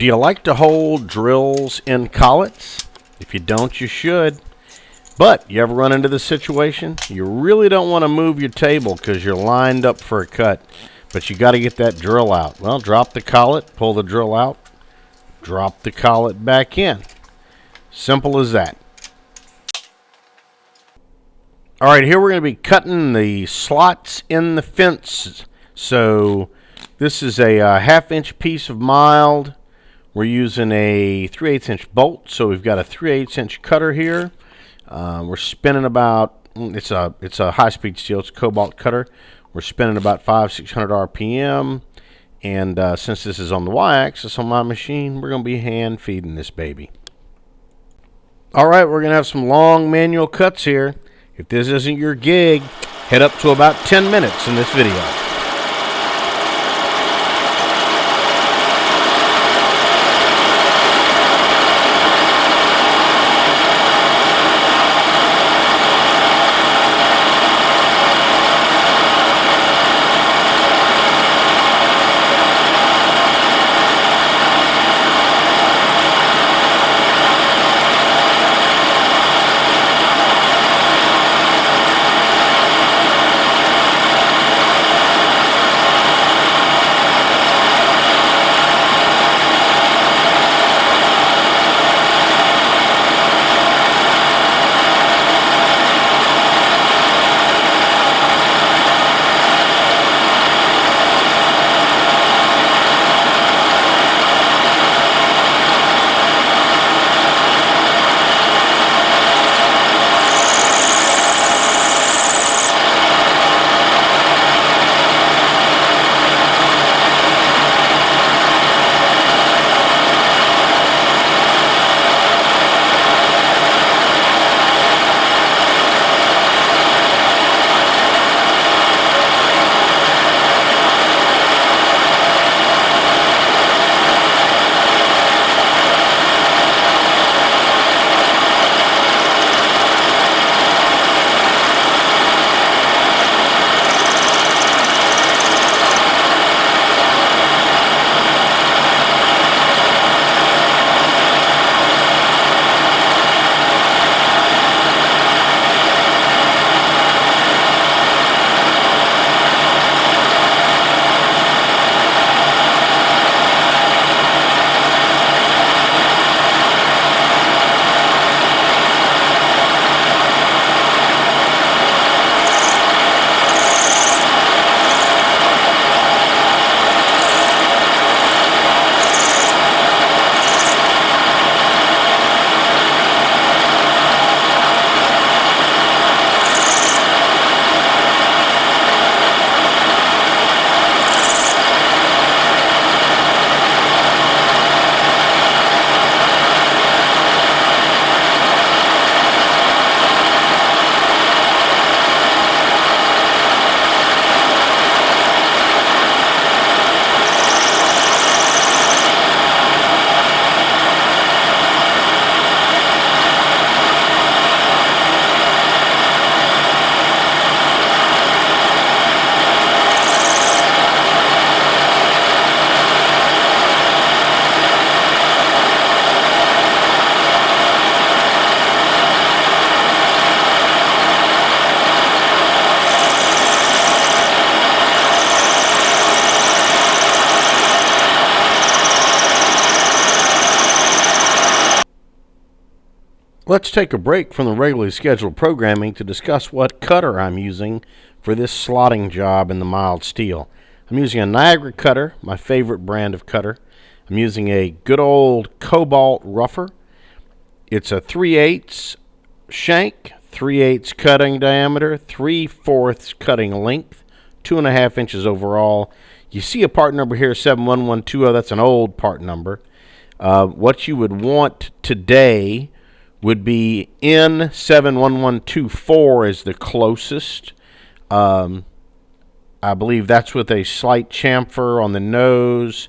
Do you like to hold drills in collets? If you don't, you should. But you ever run into this situation? You really don't want to move your table because you're lined up for a cut, but you got to get that drill out. Well, drop the collet, pull the drill out, drop the collet back in. Simple as that. All right, here we're going to be cutting the slots in the fence. So this is a 1/2-inch piece of mild. We're using a 3/8-inch bolt, so we've got a 3/8-inch cutter here. We're spinning about, it's a high-speed steel, it's a cobalt cutter. We're spinning about 500-600 RPM, and since this is on the y-axis on my machine, we're going to be hand feeding this baby. All right, we're going to have some long manual cuts here. If this isn't your gig, head up to about 10 minutes in this video. Let's take a break from the regularly scheduled programming to discuss what cutter I'm using for this slotting job in the mild steel. I'm using a Niagara cutter, my favorite brand of cutter. I'm using a good old cobalt rougher. It's a 3/8 shank, 3/8 cutting diameter, 3/4 cutting length, 2.5 inches overall. You see a part number here, 71120. That's an old part number. What you would want today would be N71124 is the closest. I believe that's with a slight chamfer on the nose.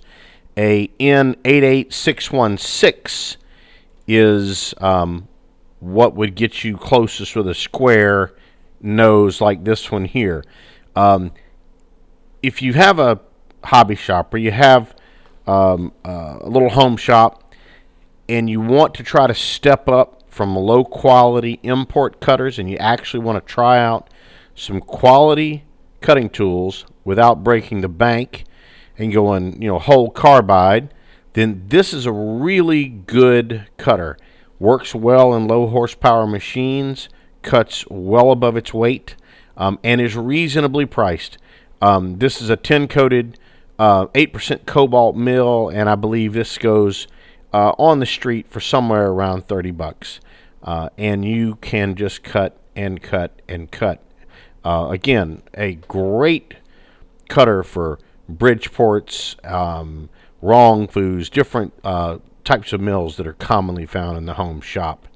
A N88616 is what would get you closest with a square nose like this one here. If you have a hobby shop or you have a little home shop, and you want to try to step up from low quality import cutters, and you actually want to try out some quality cutting tools without breaking the bank and going, whole carbide, then this is a really good cutter. Works well in low horsepower machines, cuts well above its weight, and is reasonably priced. This is a tin coated 8% cobalt mill, and I believe this goes on the street for somewhere around $30. And you can just cut and cut and cut. Again, a great cutter for Bridgeports, Wrongfoos, different types of mills that are commonly found in the home shop.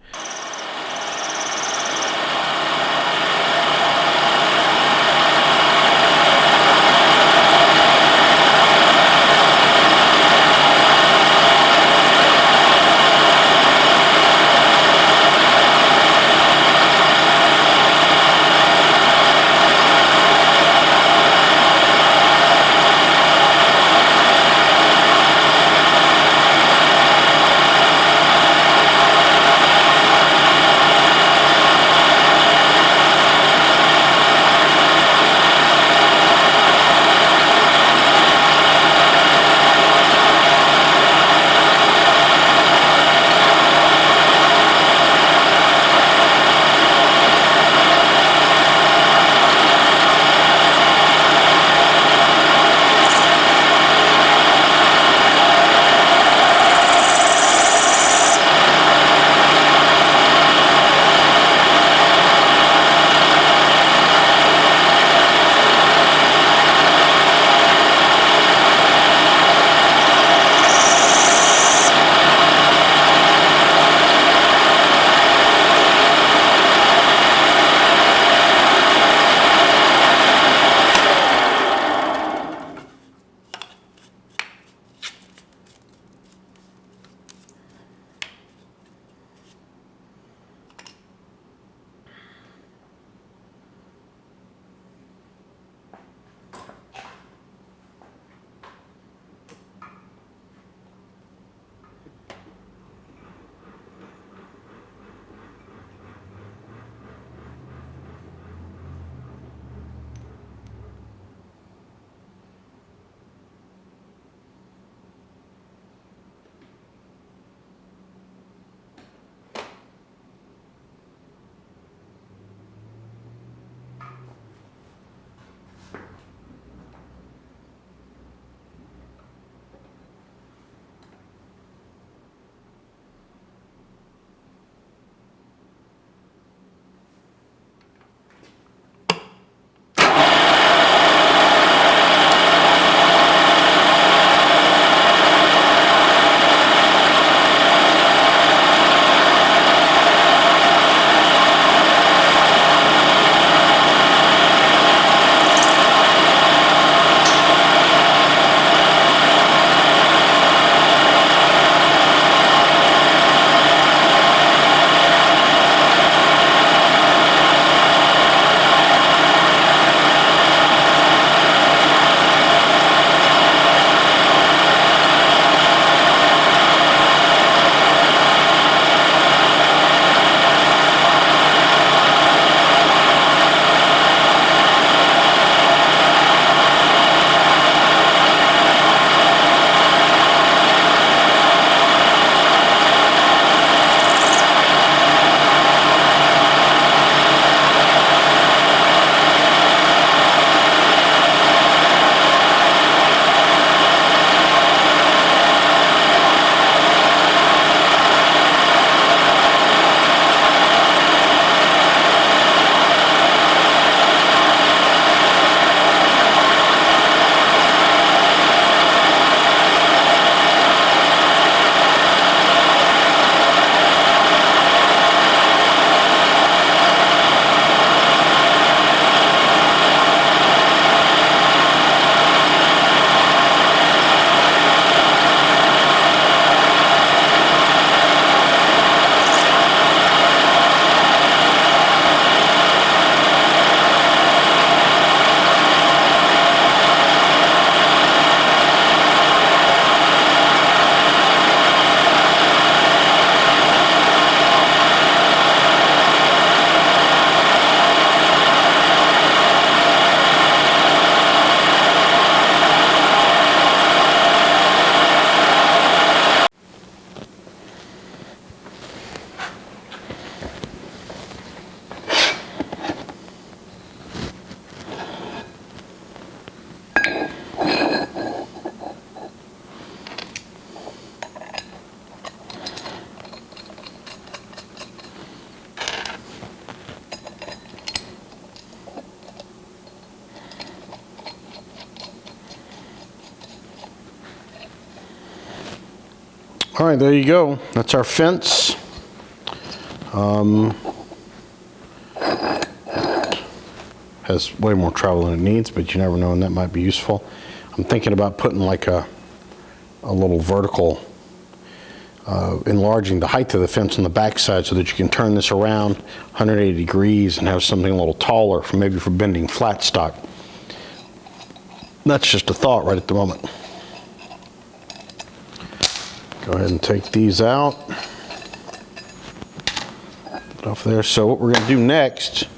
All right, there you go. That's our fence. Has way more travel than it needs, but you never know, and that might be useful. I'm thinking about putting like a little vertical, enlarging the height of the fence on the backside so that you can turn this around 180 degrees and have something a little taller, for maybe for bending flat stock. That's just a thought right at the moment. Go ahead and take these out. Put off there. So what we're going to do next,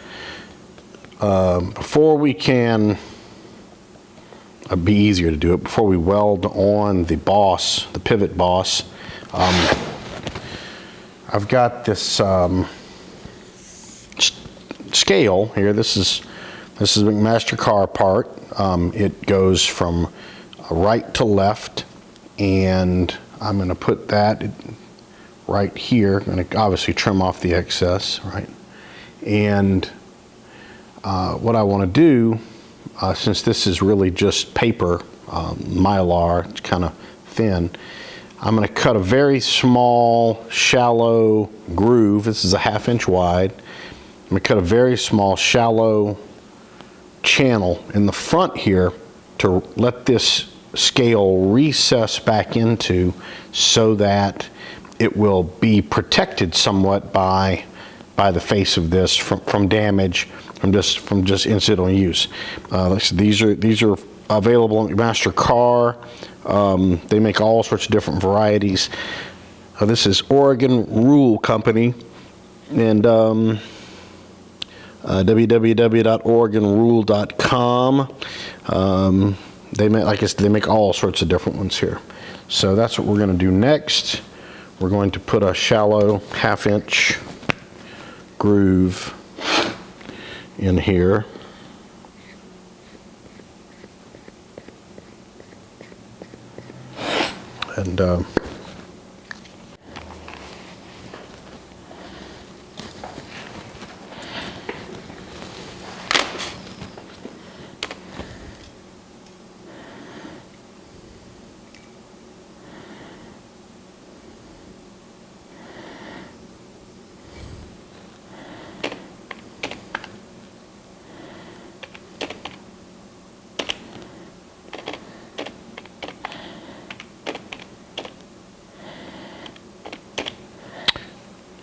before we can, it'd be easier to do it, before we weld on the boss, the pivot boss, I've got this scale here. This is a McMaster car part. It goes from right to left, and I'm going to put that right here. I'm going to obviously trim off the excess, right? And what I want to do, since this is really just paper, mylar, it's kind of thin, I'm going to cut a very small, shallow groove. This is a 1/2 inch wide. I'm going to cut a very small, shallow channel in the front here to let this scale recess back into, so that it will be protected somewhat by the face of this from damage from just incidental use. These are available on McMaster car. They make all sorts of different varieties. This is Oregon Rule Company, and www.oregonrule.com. They make, like I said, they make all sorts of different ones here. So that's what we're going to do next. We're going to put a shallow 1/2 inch groove in here. And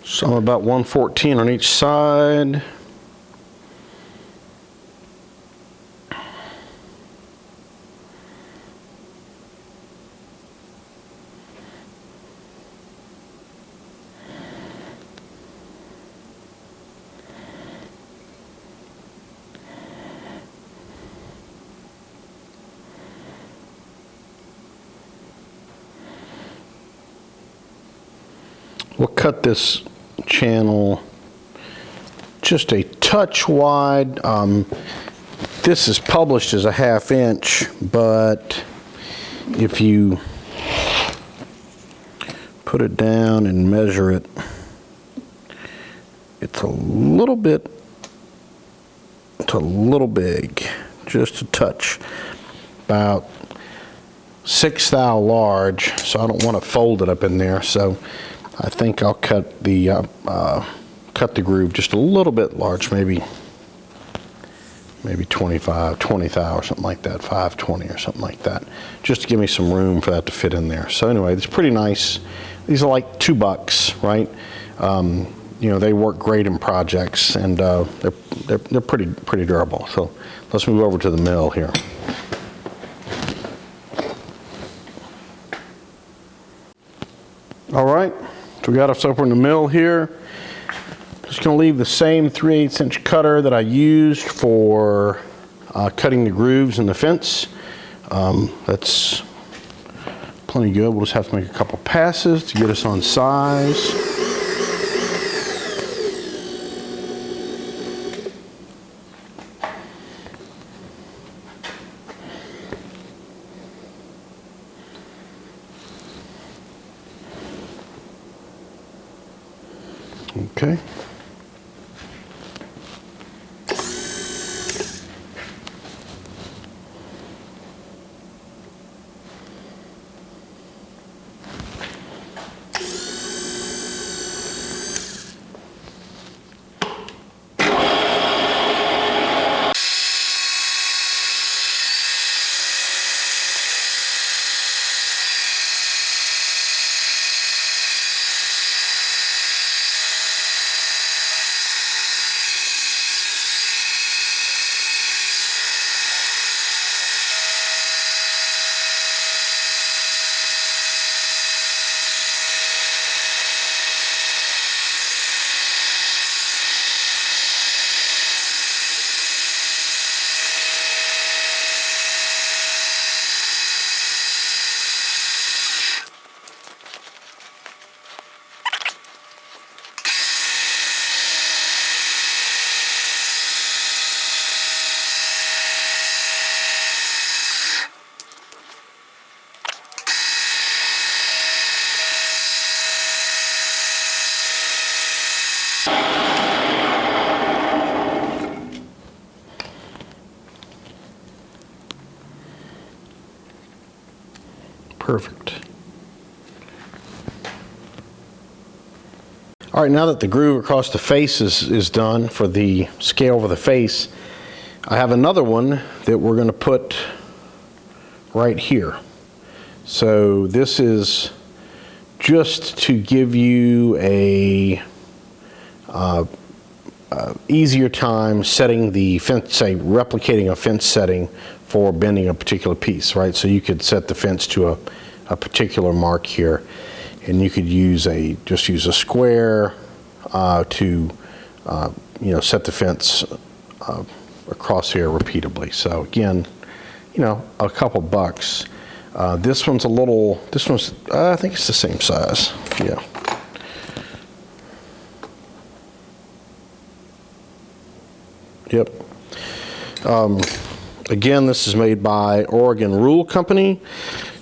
so I'm about 114 on each side. We'll cut this channel just a touch wide. This is published as a 1/2 inch, but if you put it down and measure it, it's a little big, just a touch, about 1/6 thou large. So I don't want to fold it up in there. So I think I'll cut the groove just a little bit large, maybe 20 thou or something like that, 5/20 or something like that, just to give me some room for that to fit in there. So anyway, it's pretty nice. These are like $2, right? You know, they work great in projects, and they're pretty durable. So let's move over to the mill here. All right. So we got us over in the mill here. Just going to leave the same 3/8 inch cutter that I used for cutting the grooves in the fence. That's plenty good. We'll just have to make a couple passes to get us on size. Okay. Perfect. All right, now that the groove across the face is done for the scale over the face, I have another one that we're going to put right here. So this is just to give you a easier time setting the fence, say replicating a fence setting for bending a particular piece, right? So you could set the fence to a particular mark here, and you could use just use a square to set the fence across here repeatably. So again, a couple bucks. This one's I think it's the same size. Yeah. Yep. Again, this is made by Oregon Rule Company.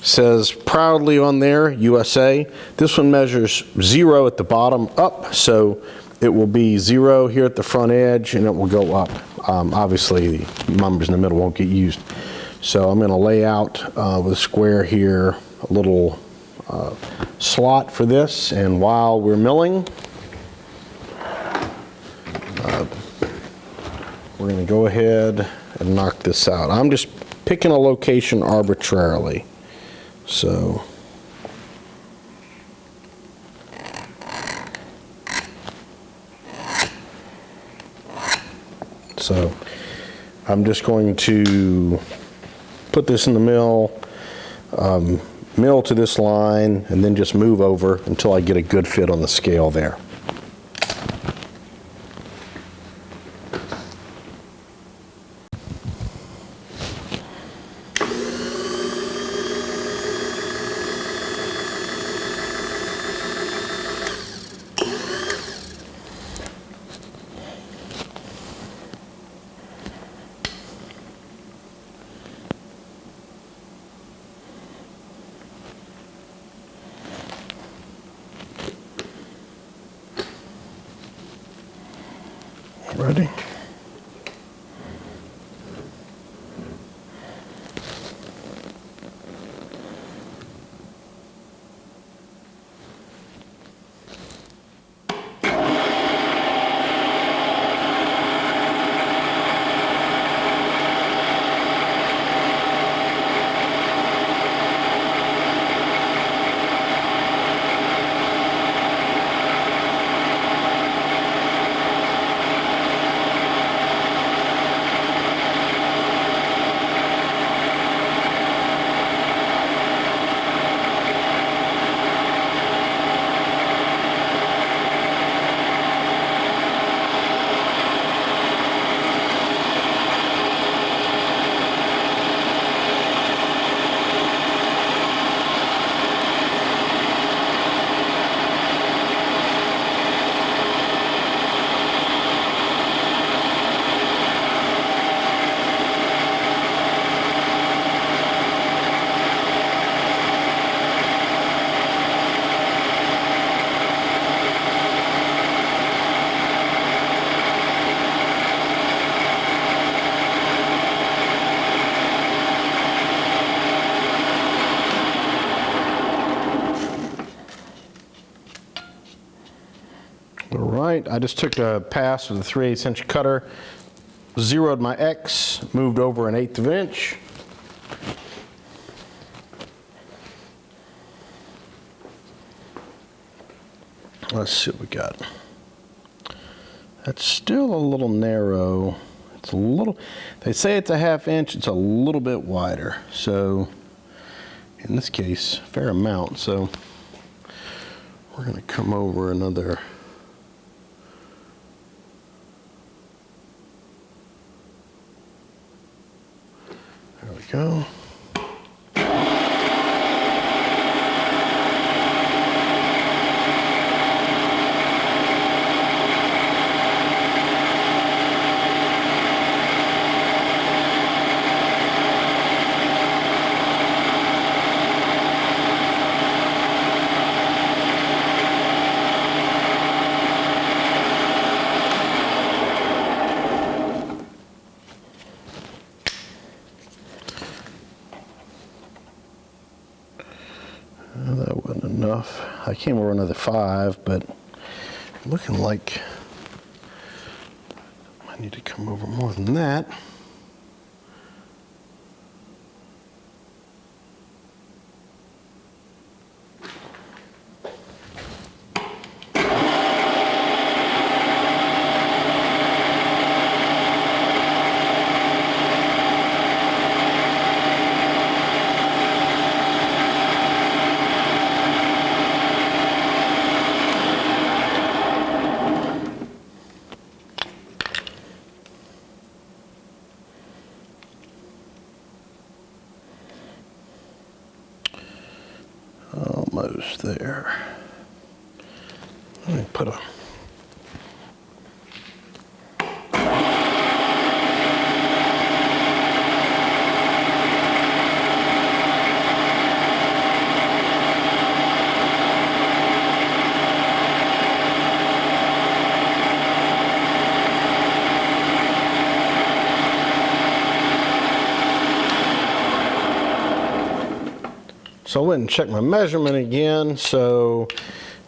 Says proudly on there, USA. This one measures 0 at the bottom up, so it will be 0 here at the front edge, and it will go up. Obviously, the numbers in the middle won't get used. So I'm going to lay out with a square here a little slot for this, and while we're milling, we're going to go ahead and knock this out. I'm just picking a location arbitrarily. So I'm just going to put this in the mill, mill to this line, and then just move over until I get a good fit on the scale there. Ready? Alright, I just took a pass with a 3/8 inch cutter, zeroed my X, moved over 1/8 of an inch. Let's see what we got. That's still a little narrow. It's a little, they say it's a 1/2 inch, it's a little bit wider. So in this case, a fair amount. So we're going to come over another. There we go. That wasn't enough. I came over another 5, but looking like I need to come over more than that. Almost there. Let me put a So I went and checked my measurement again. So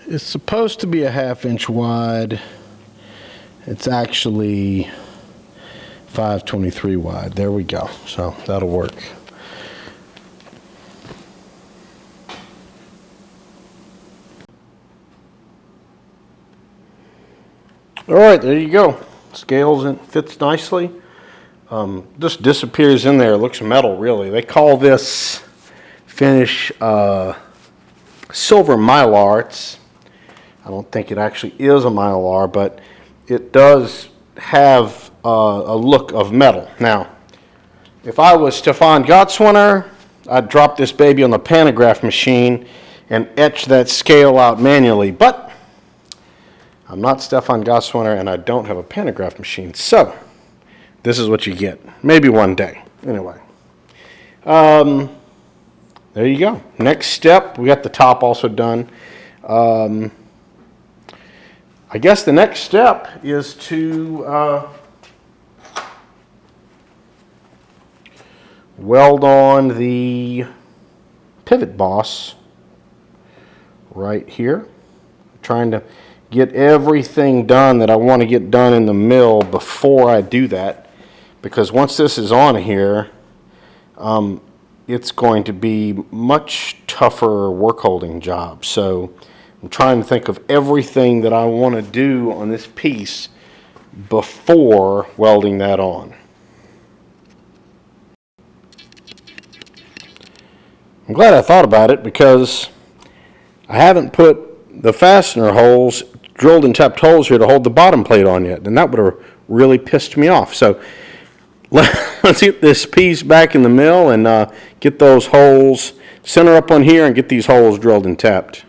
it's supposed to be a 1/2 inch wide. It's actually 5/23 wide. There we go. So that'll work. All right, there you go. Scales and fits nicely. Just disappears in there. It looks metal, really. They call this finish silver mylar. I don't think it actually is a mylar, but it does have a look of metal. Now, if I was Stefan Gottswinner, I'd drop this baby on the pantograph machine and etch that scale out manually, but I'm not Stefan Gottswinner and I don't have a pantograph machine, so this is what you get. Maybe one day. Anyway. There you go. Next step, we got the top also done. I guess the next step is to weld on the pivot boss right here. Trying to get everything done that I want to get done in the mill before I do that, because once this is on here, it's going to be much tougher work holding job. So I'm trying to think of everything that I want to do on this piece before welding that on. I'm glad I thought about it, because I haven't put the fastener holes, drilled and tapped holes here to hold the bottom plate on yet, and that would have really pissed me off. So let's get this piece back in the mill and get those holes, center up on here and get these holes drilled and tapped.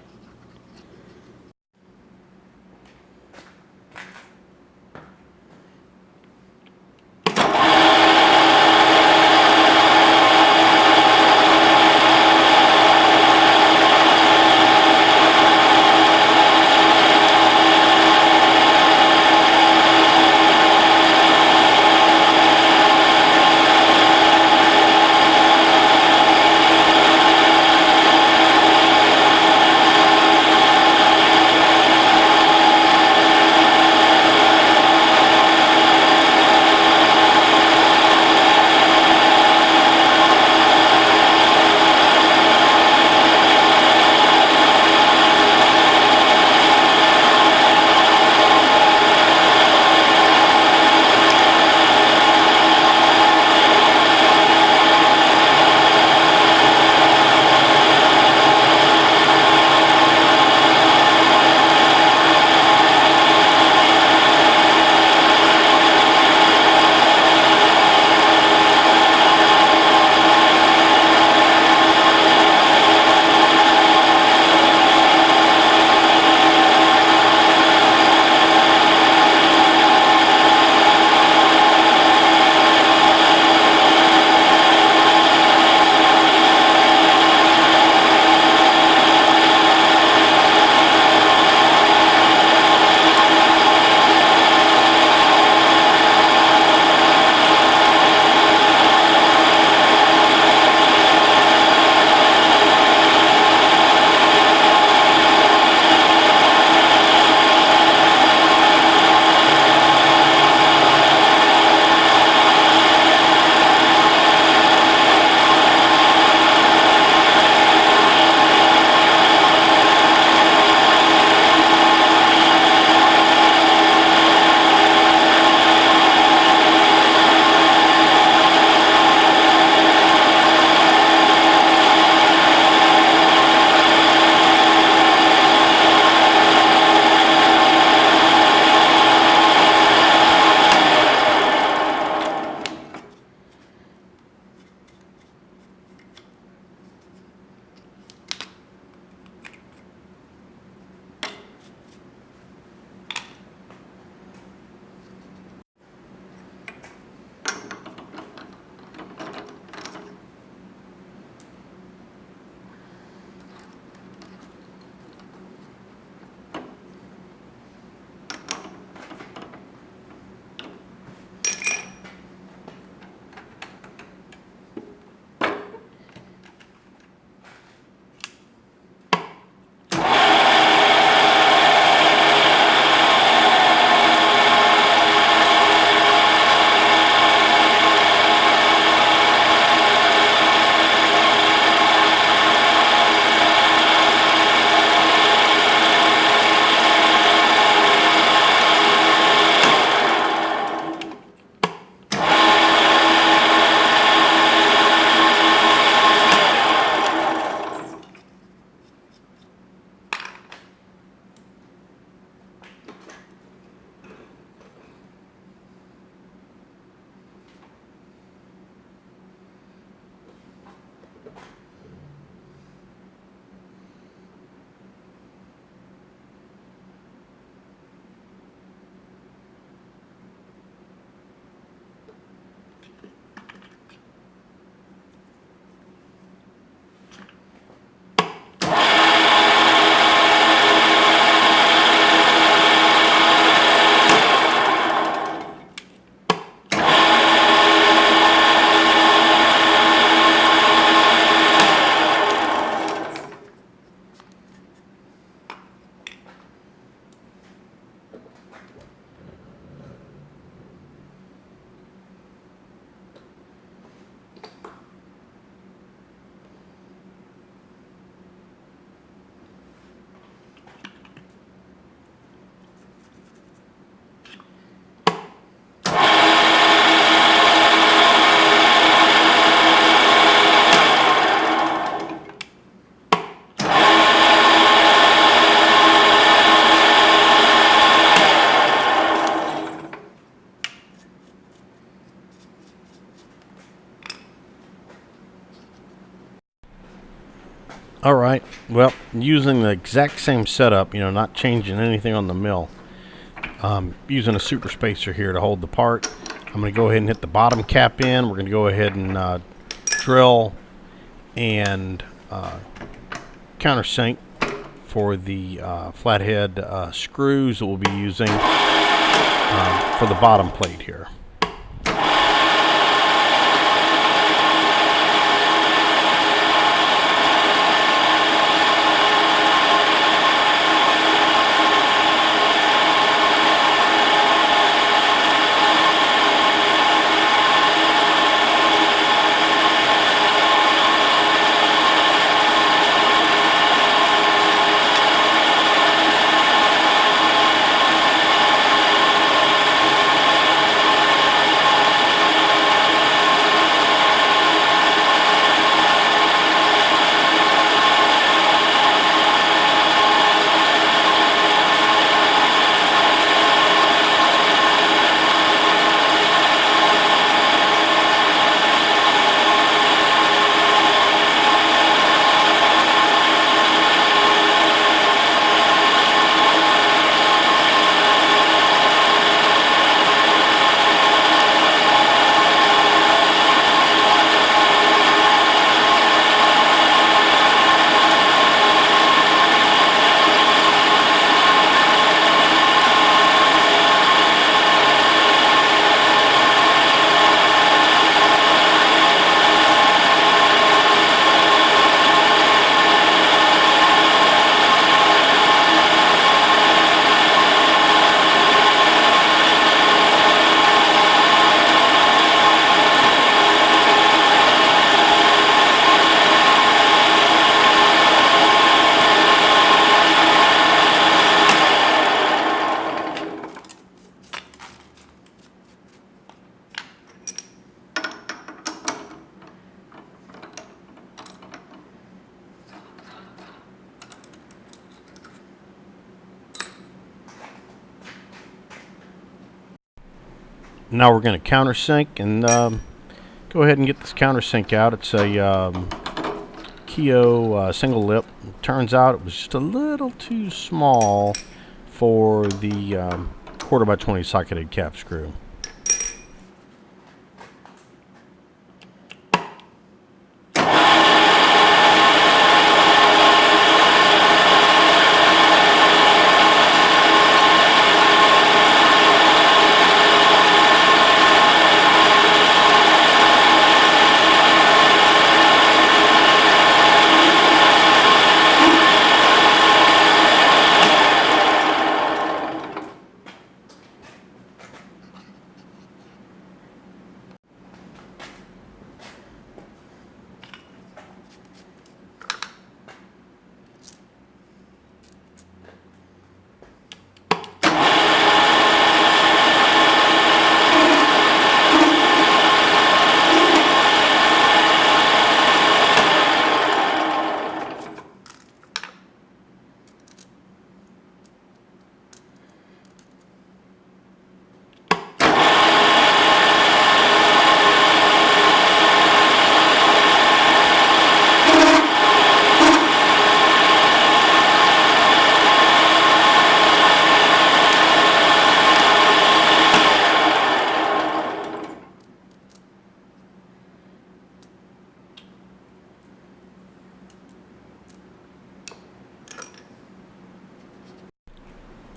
All right. Well, using the exact same setup, not changing anything on the mill. Using a super spacer here to hold the part. I'm going to go ahead and hit the bottom cap in. We're going to go ahead and drill and countersink for the flathead screws that we'll be using for the bottom plate here. Now we're going to countersink and go ahead and get this countersink out. It's a Keo single lip. Turns out it was just a little too small for the 1/4x20 socketed cap screw.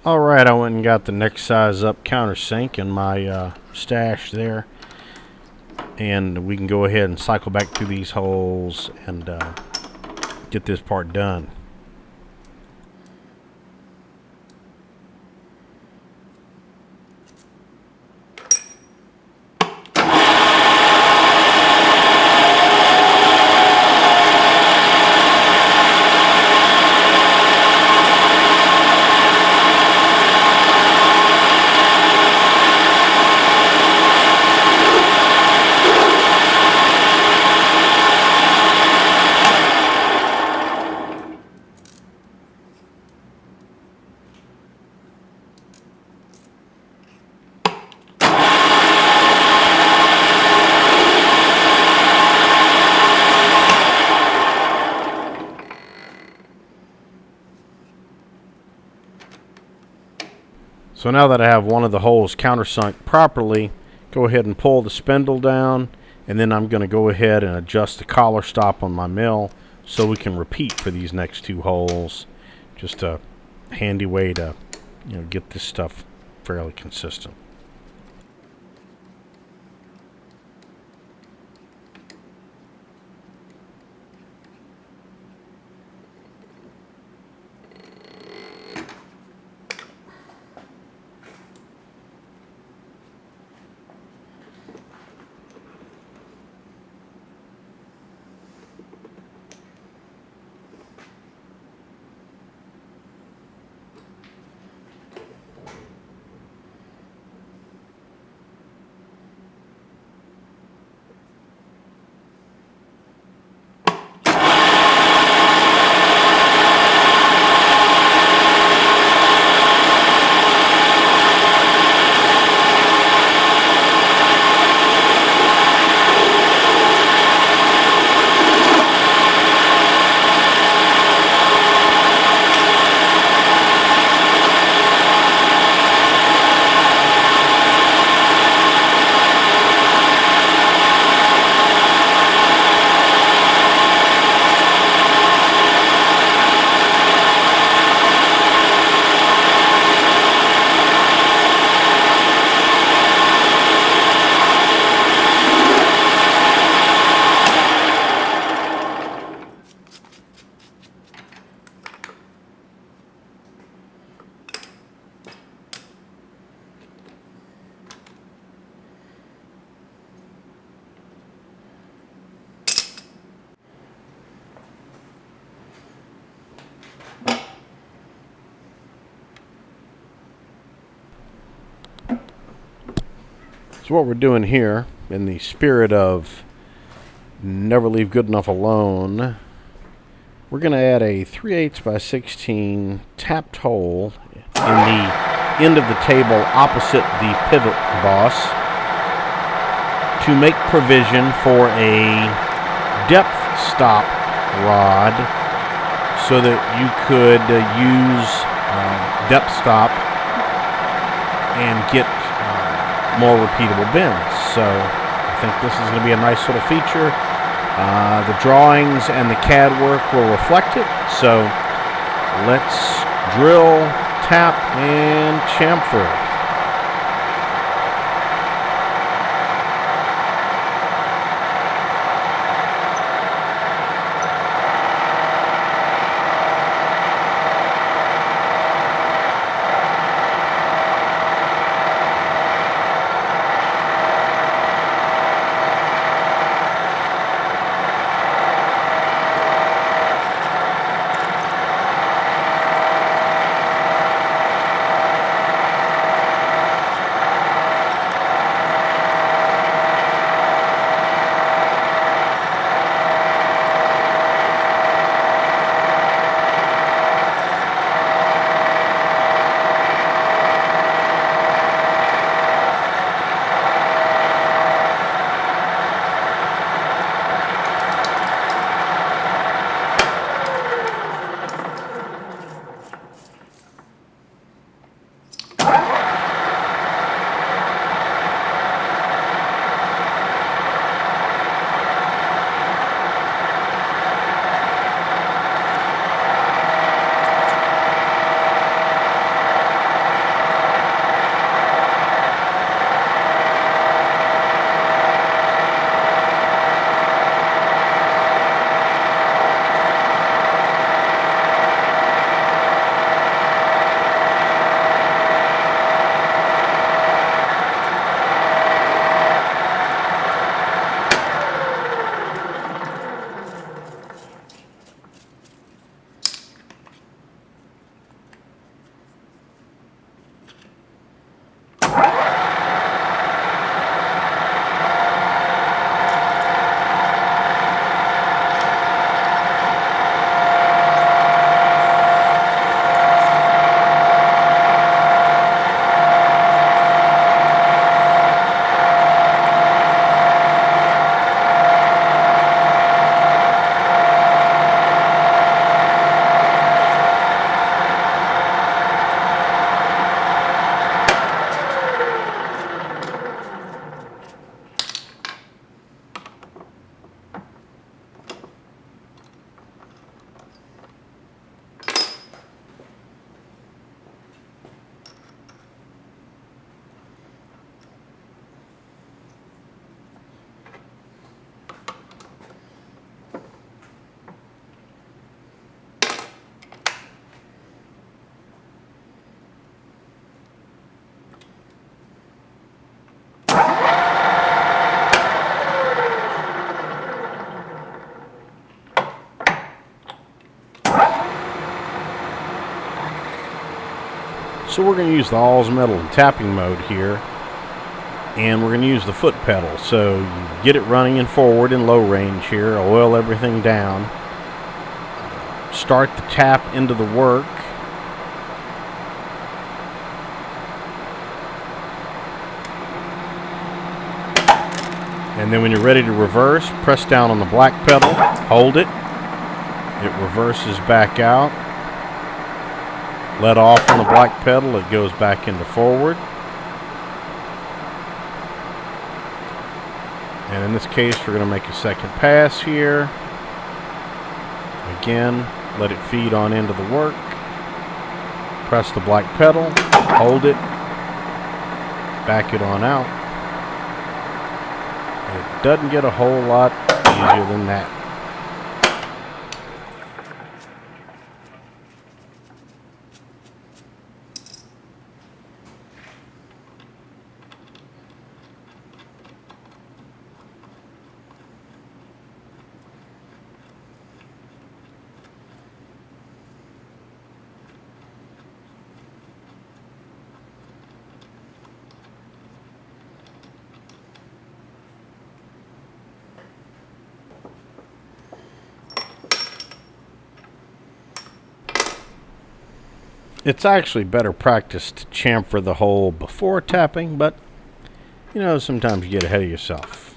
Alright, I went and got the next size up countersink in my stash there. And we can go ahead and cycle back through these holes and get this part done. So now that I have one of the holes countersunk properly, go ahead and pull the spindle down, and then I'm going to go ahead and adjust the collar stop on my mill so we can repeat for these next 2 holes. Just a handy way to, get this stuff fairly consistent. So what we're doing here, in the spirit of never leave good enough alone, we're going to add a 3/8 by 16 tapped hole in the end of the table opposite the pivot boss to make provision for a depth stop rod so that you could use depth stop and get more repeatable bends. So I think this is going to be a nice little feature. The drawings and the CAD work will reflect it. So let's drill, tap, and chamfer. So we're going to use the all's metal and tapping mode here, and we're going to use the foot pedal. So you get it running and forward in low range here, oil everything down, start the tap into the work, and then when you're ready to reverse, press down on the black pedal, hold it, it reverses back out. Let off on the black pedal, it goes back into forward. And in this case, we're going to make a second pass here. Again, let it feed on into the work. Press the black pedal, hold it, back it on out. It doesn't get a whole lot easier than that. It's actually better practice to chamfer the hole before tapping, but, you know, sometimes you get ahead of yourself.